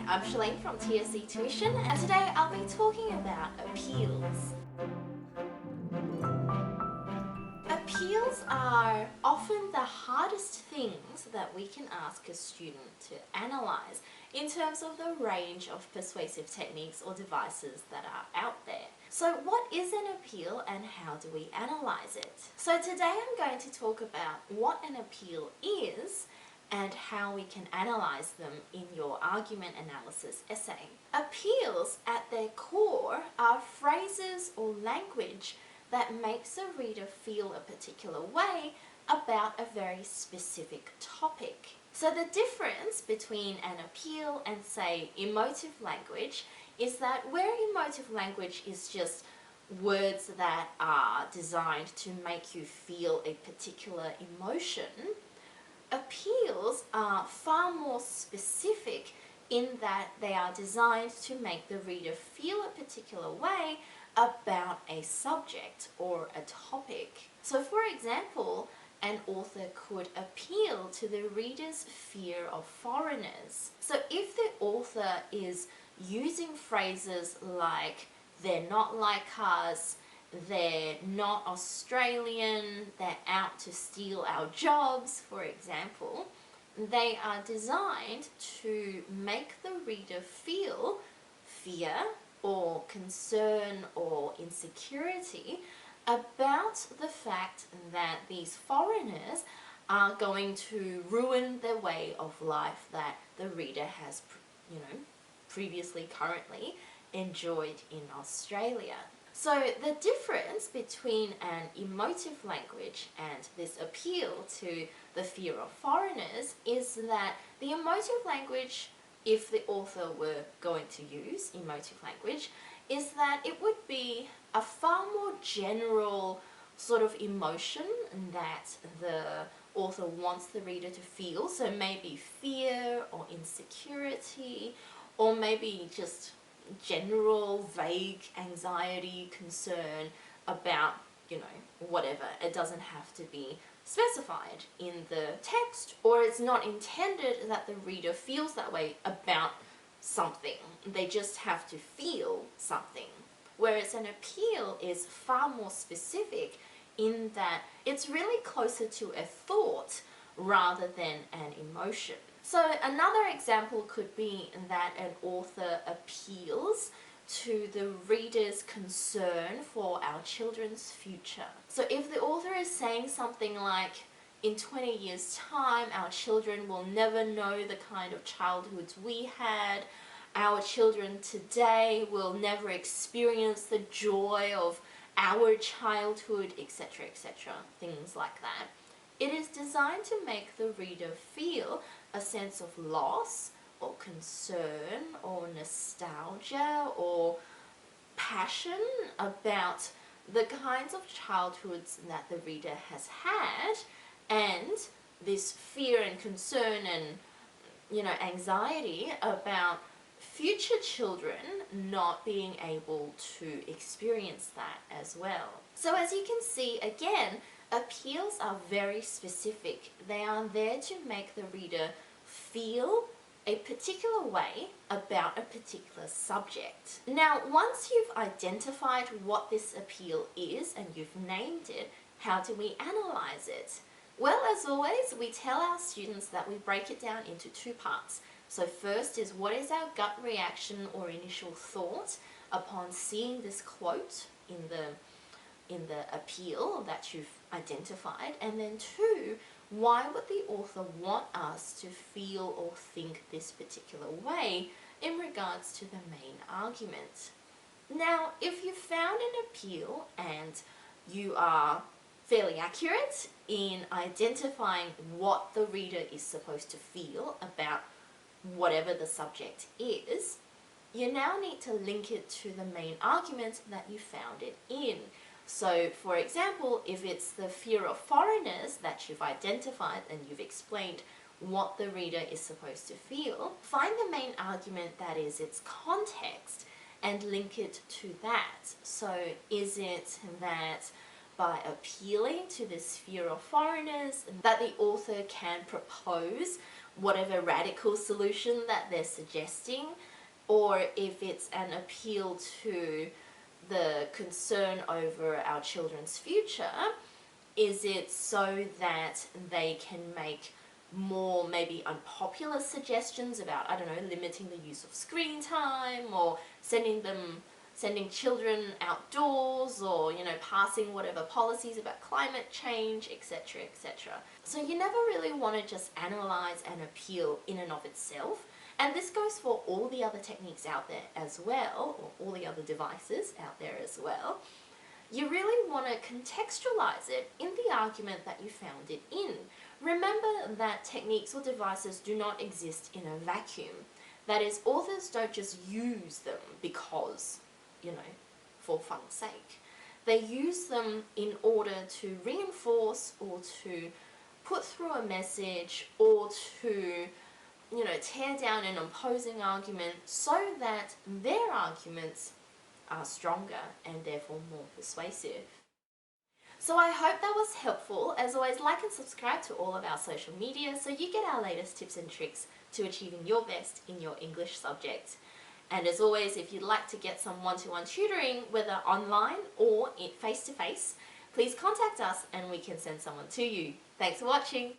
I'm Shirlaine from TSC Tuition, and today I'll be talking about appeals. Appeals are often the hardest things that we can ask a student to analyse in terms of the range of persuasive techniques or devices that are out there. So what is an appeal and how do we analyse it? So today I'm going to talk about what an appeal is and how we can analyse them in your argument analysis essay. Appeals at their core are phrases or language that makes a reader feel a particular way about a very specific topic. So the difference between an appeal and, say, emotive language is that where emotive language is just words that are designed to make you feel a particular emotion, appeals are far more specific in that they are designed to make the reader feel a particular way about a subject or a topic. So for example, an author could appeal to the reader's fear of foreigners. So if the author is using phrases like "they're not like us," "they're not Australian," "they're out to steal our jobs," for example, they are designed to make the reader feel fear or concern or insecurity about the fact that these foreigners are going to ruin their way of life that the reader has, previously, currently enjoyed in Australia. So the difference between an emotive language and this appeal to the fear of foreigners is that the emotive language, if the author were going to use emotive language, is that it would be a far more general sort of emotion that the author wants the reader to feel. So maybe fear or insecurity, or maybe just general vague anxiety, concern about, whatever. It doesn't have to be specified in the text, or it's not intended that the reader feels that way about something. They just have to feel something. Whereas an appeal is far more specific in that it's really closer to a thought rather than an emotion. So another example could be that an author appeals to the reader's concern for our children's future. So if the author is saying something like, in 20 years' time, our children will never know the kind of childhoods we had, our children today will never experience the joy of our childhood, etc., etc., things like that. It is designed to make the reader feel a sense of loss or concern or nostalgia or passion about the kinds of childhoods that the reader has had, and this fear and concern and anxiety about future children not being able to experience that as well. So as you can see, again, appeals are very specific. They are there to make the reader feel a particular way about a particular subject. Now, once you've identified what this appeal is and you've named it, how do we analyse it? Well, as always, we tell our students that we break it down into two parts. So first is, what is our gut reaction or initial thought upon seeing this quote in the appeal that you've identified, and then two, why would the author want us to feel or think this particular way in regards to the main argument. Now, if you found an appeal and you are fairly accurate in identifying what the reader is supposed to feel about whatever the subject is, you now need to link it to the main argument that you found it in. So, for example, if it's the fear of foreigners that you've identified and you've explained what the reader is supposed to feel, find the main argument that is its context and link it to that. So, is it that by appealing to this fear of foreigners that the author can propose whatever radical solution that they're suggesting, or if it's an appeal to the concern over our children's future. Is it so that they can make more maybe unpopular suggestions about, I don't know, limiting the use of screen time, or sending children outdoors, or, you know, passing whatever policies about climate change, etc., etc. So you never really want to just analyse and appeal in and of itself. And this goes for all the other techniques out there as well, or all the other devices out there as well. You really want to contextualize it in the argument that you found it in. Remember that techniques or devices do not exist in a vacuum. That is, authors don't just use them because, you know, for fun's sake. They use them in order to reinforce or to put through a message, or to, you know, tear down an opposing argument so that their arguments are stronger and therefore more persuasive. So I hope that was helpful. As always, like and subscribe to all of our social media so you get our latest tips and tricks to achieving your best in your English subject. And as always, if you'd like to get some one-to-one tutoring, whether online or face-to-face, please contact us and we can send someone to you. Thanks for watching.